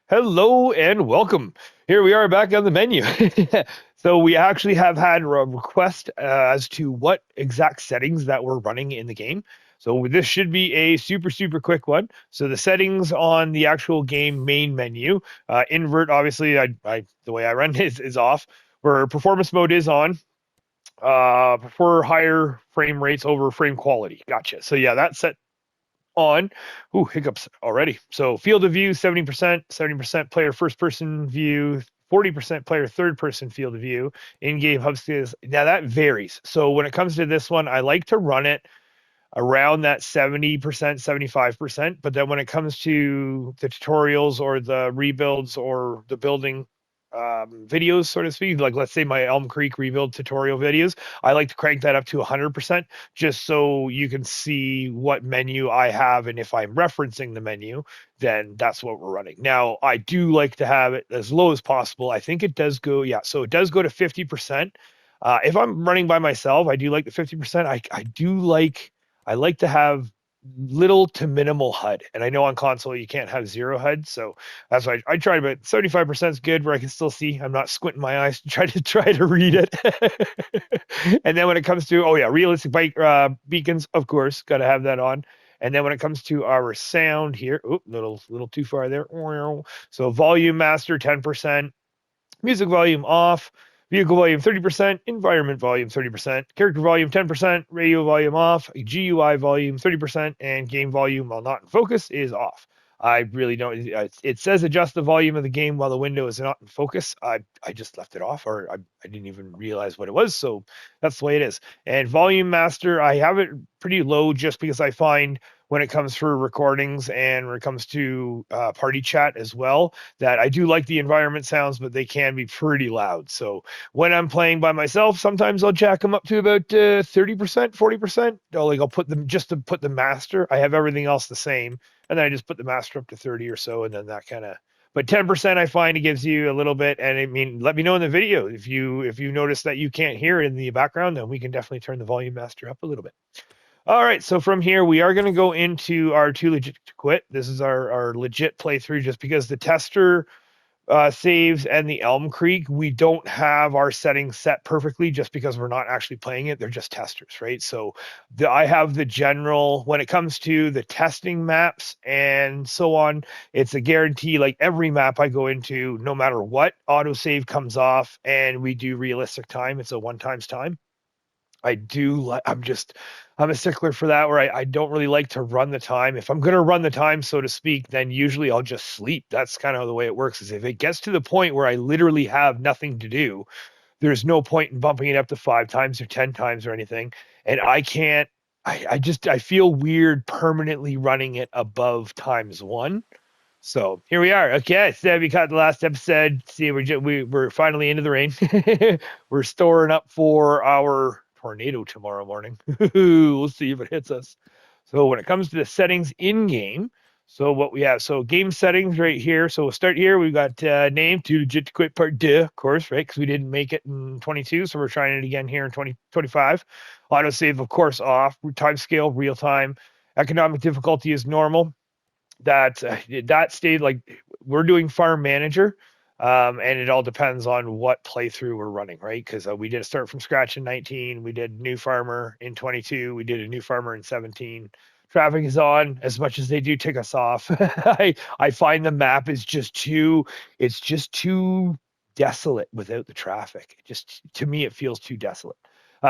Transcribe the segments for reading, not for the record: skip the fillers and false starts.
Hello and welcome. Here we are back on the menu. So we actually have had a request as to what exact settings that we're running in the game. So this should be a super quick one. So the settings on the actual game main menu, invert obviously the way I run is off. Where performance mode is on. Prefer higher frame rates over frame quality. Gotcha. So yeah, that's set on. Ooh, hiccups already. So field of view, 70%, 70% player first person view, 40% player third person field of view, in-game hub skills. Now that varies. So when it comes to this one, I like to run it around that 70%, 75%. But then when it comes to the tutorials or the rebuilds or the building videos, so to speak, like let's say my Elm Creek rebuild tutorial videos, I like to crank that up to 100% just so you can see what menu I have. And if I'm referencing the menu, then that's what we're running. Now, I do like to have it as low as possible. I think it does go, yeah, so it does go to 50%. If I'm running by myself, I do like the 50%. I like to have little to minimal HUD. And I know on console you can't have zero HUD, so that's why I tried, but 75% is good where I can still see. I'm not squinting my eyes to try to read it. And then when it comes to realistic bike beacons, of course, got to have that on. And then when it comes to our sound here, little too far there. So volume master 10%, music volume off, vehicle volume 30%, environment volume 30%, character volume 10%, radio volume off, GUI volume 30%, and game volume while not in focus is off. I really don't. It says adjust the volume of the game while the window is not in focus. I just left it off, or I didn't even realize what it was. So that's the way it is. And volume master, I have it pretty low just because I find when it comes for recordings and when it comes to party chat as well, that I do like the environment sounds, but they can be pretty loud. So when I'm playing by myself, sometimes I'll jack them up to about 30%, 40%. I'll put them just to put the master. I have everything else the same, and then I just put the master up to 30 or so, and then that kind of. But 10% I find it gives you a little bit, and I mean, let me know in the video if you notice that you can't hear it in the background, then we can definitely turn the volume master up a little bit. All right, so from here, we are going to go into our Too Legit to Quit. This is our legit playthrough just because the tester saves and the Elm Creek, we don't have our settings set perfectly just because we're not actually playing it. They're just testers, right? So I have the general, when it comes to the testing maps and so on, it's a guarantee. Like every map I go into, no matter what, autosave comes off and we do realistic time. It's a one times time. I do like, I'm a stickler for that where I don't really like to run the time. If I'm going to run the time, so to speak, then usually I'll just sleep. That's kind of the way it works. Is if it gets to the point where I literally have nothing to do, there's no point in bumping it up to 5 times or 10 times or anything. And I can't, I feel weird permanently running it above times one. So here we are. Okay, so we caught the last episode. See, we're finally into the rain. We're storing up for our tornado tomorrow morning. We'll see if it hits us. So when it comes to the settings in game, so what we have, so game settings right here. So we'll start here. We've got name Too Legit to Quit part two, of course, right? Because we didn't make it in 22, so we're trying it again here in 2025. Autosave, of course, off. Time scale, real time. Economic difficulty is normal. That stayed like we're doing farm manager, and it all depends on what playthrough we're running, right? Because we did a start from scratch in 19, we did new farmer in 22, we did a new farmer in 17. Traffic is on as much as they do tick us off. I find the map is it's just too desolate without the traffic. Just to me, it feels too desolate.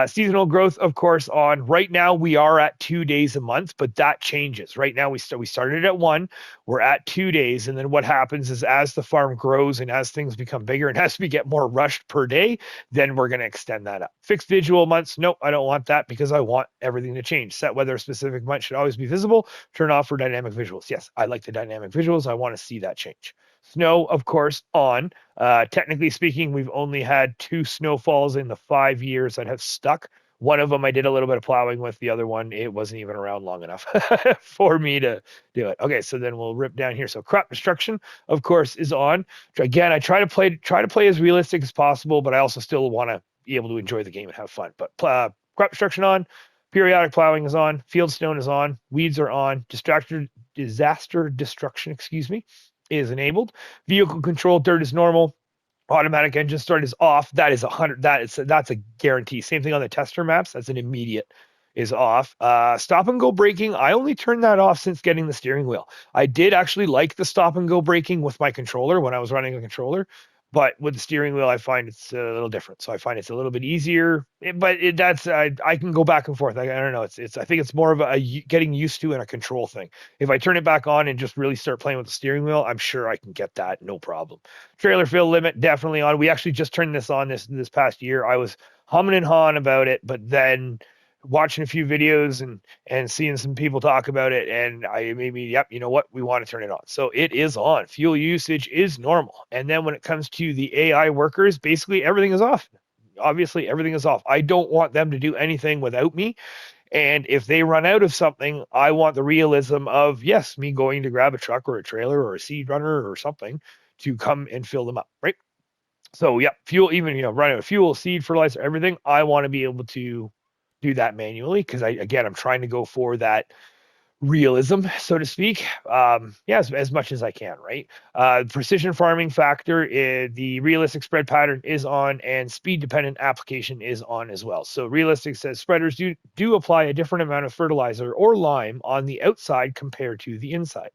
Seasonal growth, of course, on right now we are at 2 days a month, but that changes. Right now we started at one, we're at 2 days, and then what happens is as the farm grows and as things become bigger and as we get more rushed per day, then we're going to extend that up. Fixed visual months, nope, I don't want that because I want everything to change. Set weather specific month should always be visible. Turn off for dynamic visuals. Yes, I like the dynamic visuals. I want to see that change. Snow, of course, on. Technically speaking, we've only had 2 snowfalls in the 5 years that have stuck. One of them I did a little bit of plowing with. The other one, it wasn't even around long enough for me to do it. Okay, so then we'll rip down here. So crop destruction, of course, is on. Again, I try to play as realistic as possible, but I also still want to be able to enjoy the game and have fun. But crop destruction on. Periodic plowing is on. Field stone is on. Weeds are on. Disaster destruction, excuse me, is enabled. Vehicle control dirt is normal. Automatic engine start is off. That is 100. That's a guarantee. Same thing on the tester maps. That's an immediate is off. Stop and go braking. I only turned that off since getting the steering wheel. I did actually like the stop and go braking with my controller when I was running a controller, but with the steering wheel, I find it's a little different. So I find it's a little bit easier. That's I can go back and forth. I don't know. I think it's more of a getting used to and a control thing. If I turn it back on and just really start playing with the steering wheel, I'm sure I can get that no problem. Trailer fill limit definitely on. We actually just turned this on this past year. I was humming and hawing about it, but then watching a few videos and seeing some people talk about it, and I maybe, yep, you know what, we want to turn it on. So it is on. Fuel usage is normal. And then when it comes to the AI workers, basically everything is off. Obviously, everything is off. I don't want them to do anything without me. And if they run out of something, I want the realism of, yes, me going to grab a truck or a trailer or a seed runner or something to come and fill them up, right? So, yeah, fuel, even, run out of fuel, seed, fertilizer, everything. I want to be able to do that manually because I'm trying to go for that realism, so to speak. As much as I can, right? Precision farming factor, the realistic spread pattern is on, and speed dependent application is on as well. So realistic says spreaders do apply a different amount of fertilizer or lime on the outside compared to the inside.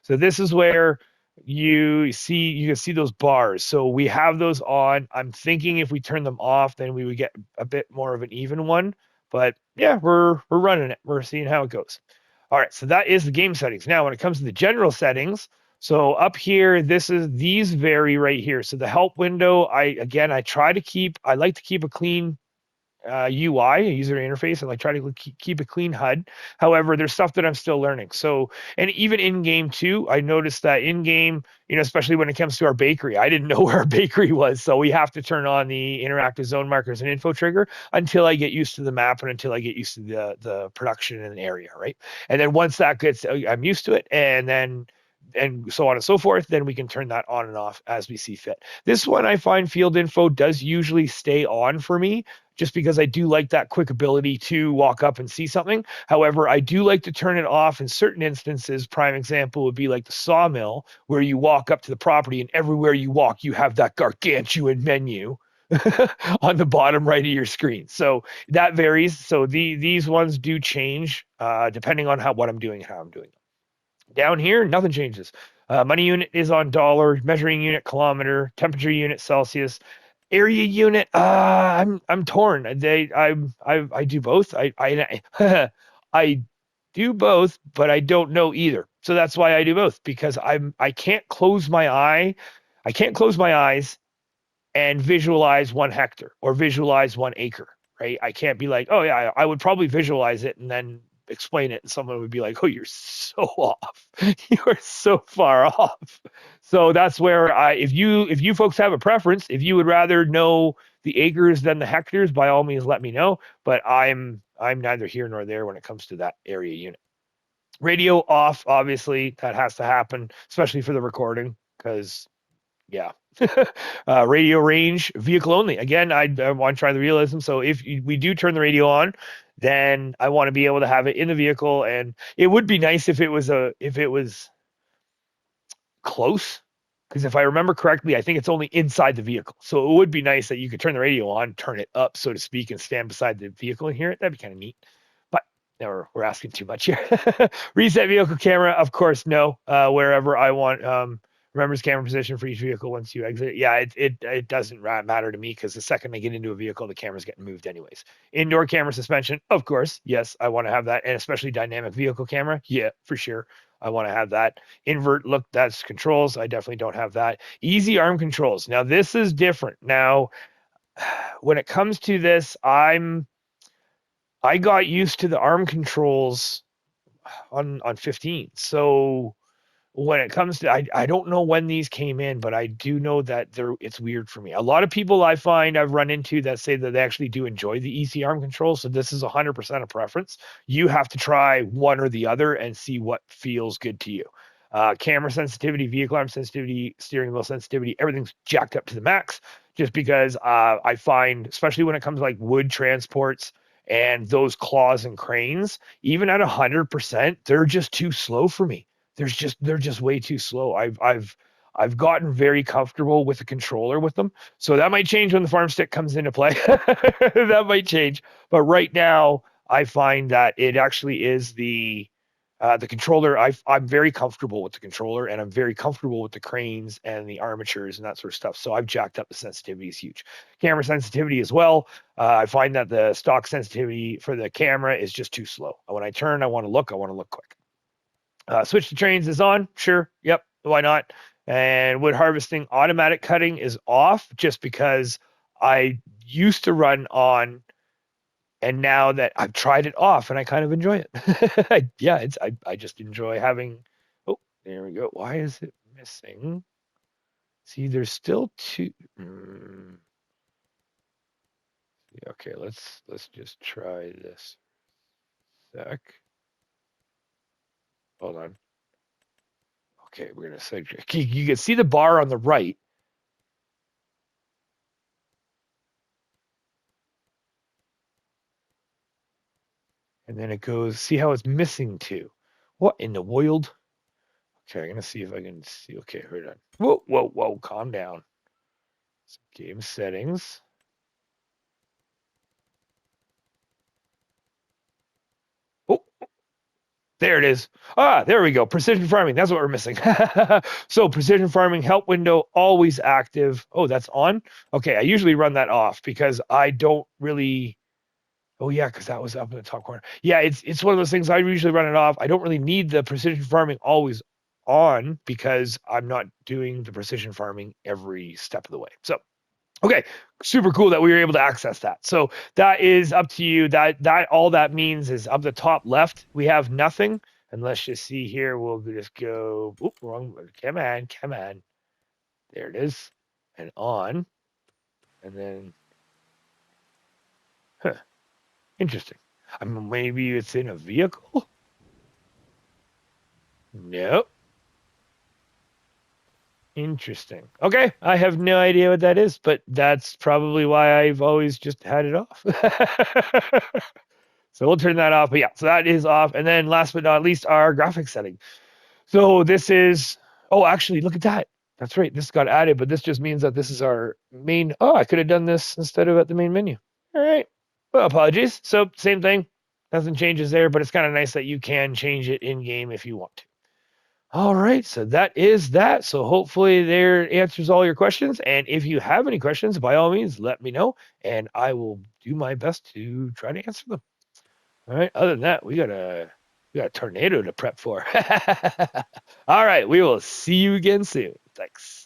So this is where you can see those bars. So we have those on. I'm thinking if we turn them off, then we would get a bit more of an even one. But yeah, we're running it. We're seeing how it goes. All right, so that is the game settings. Now, when it comes to the general settings, so up here, these vary right here. So the help window, I like to keep a clean UI, a user interface, and I try to keep a clean HUD. However, there's stuff that I'm still learning. So, and even in game too, I noticed that in game, especially when it comes to our bakery, I didn't know where our bakery was. So we have to turn on the interactive zone markers and info trigger until I get used to the map and until I get used to the production in an area, right? And then once that gets, I'm used to it, and so on and so forth, then we can turn that on and off as we see fit. This one, I find field info does usually stay on for me, just because I do like that quick ability to walk up and see something. However, I do like to turn it off in certain instances. Prime example would be like the sawmill, where you walk up to the property and everywhere you walk, you have that gargantuan menu on the bottom right of your screen. So that varies. So these ones do change depending on what I'm doing and how I'm doing it. Down here, nothing changes. Money unit is on dollar, measuring unit kilometer, temperature unit Celsius. Area unit, I'm torn. I do both. I do both, but I don't know either. So that's why I do both, because I can't close my eyes and visualize 1 hectare or visualize 1 acre, right? I can't be like, oh yeah, I would probably visualize it and then explain it, and someone would be like, oh, you're so off. You're so far off. So that's where if you folks have a preference, if you would rather know the acres than the hectares, by all means let me know. But I'm neither here nor there when it comes to that area unit. Radio off, obviously, that has to happen, especially for the recording, because yeah. Radio range, vehicle only. Again, I want to try the realism. So if we do turn the radio on, then I want to be able to have it in the vehicle. And it would be nice if it was close, because if I remember correctly, I think it's only inside the vehicle. So it would be nice that you could turn the radio on, turn it up, so to speak, and stand beside the vehicle and hear it. That'd be kind of neat. But now we're asking too much here. Reset vehicle camera, of course, no. Wherever I want. Remembers camera position for each vehicle once you exit. Yeah, it doesn't matter to me, because the second I get into a vehicle, the camera's getting moved anyways. Indoor camera suspension, of course. Yes, I want to have that. And especially dynamic vehicle camera. Yeah, for sure. I want to have that. Invert look, that's controls. I definitely don't have that. Easy arm controls. Now, this is different. Now, when it comes to this, I got used to the arm controls on 15. So when it comes to, I don't know when these came in, but I do know that it's weird for me. A lot of people I find I've run into that say that they actually do enjoy the easy arm control. So this is 100% a preference. You have to try one or the other and see what feels good to you. Camera sensitivity, vehicle arm sensitivity, steering wheel sensitivity, everything's jacked up to the max, just because I find, especially when it comes to like wood transports and those claws and cranes, even at 100%, they're just too slow for me. they're just way too slow. I've gotten very comfortable with the controller with them. So that might change when the farm stick comes into play. That might change. But right now, I find that it actually is the controller. I'm very comfortable with the controller, and I'm very comfortable with the cranes and the armatures and that sort of stuff. So I've jacked up the sensitivity is huge. Camera sensitivity as well. I find that the stock sensitivity for the camera is just too slow. When I turn, I want to look quick. Switch to trains is on. Sure. Yep. Why not? And wood harvesting automatic cutting is off just because I used to run on, and now that I've tried it off and I kind of enjoy it. Yeah, I just enjoy having. Oh, there we go. Why is it missing? See, there's still two. Okay, let's just try this. Sec. Hold on. Okay, we're gonna say you can see the bar on the right. And then it goes, see how it's missing two. What in the world? Okay, I'm gonna see if I can see. Okay, hold on. Whoa, whoa, whoa, calm down. Game settings. Oh, there it is. Ah, there we go. Precision farming. That's what we're missing. So precision farming help window always active. Oh, that's on. Okay, I usually run that off because I don't really. Oh yeah, because that was up in the top corner. Yeah, it's one of those things I usually run it off. I don't really need the precision farming always on because I'm not doing the precision farming every step of the way. So okay, super cool that we were able to access that. So that is up to you. That all that means is up the top left, we have nothing. And let's just see here. We'll just go. Oop, wrong. Come on, come on. There it is. And on. And then, huh, interesting. I mean, maybe it's in a vehicle. Nope. Interesting. Okay, I have no idea what that is, but that's probably why I've always just had it off. So we'll turn that off. But yeah, so that is off. And then last but not least, our graphics setting. So this is, oh, actually, look at that. That's right. This got added, but this just means that this is our main. Oh, I could have done this instead of at the main menu. All right. Well, apologies. So same thing. Nothing changes there, but it's kind of nice that you can change it in game if you want to. All right, so that is that. So hopefully there answers all your questions. And if you have any questions, by all means, let me know, and I will do my best to try to answer them. All right. Other than that, we got a tornado to prep for. All right, we will see you again soon. Thanks.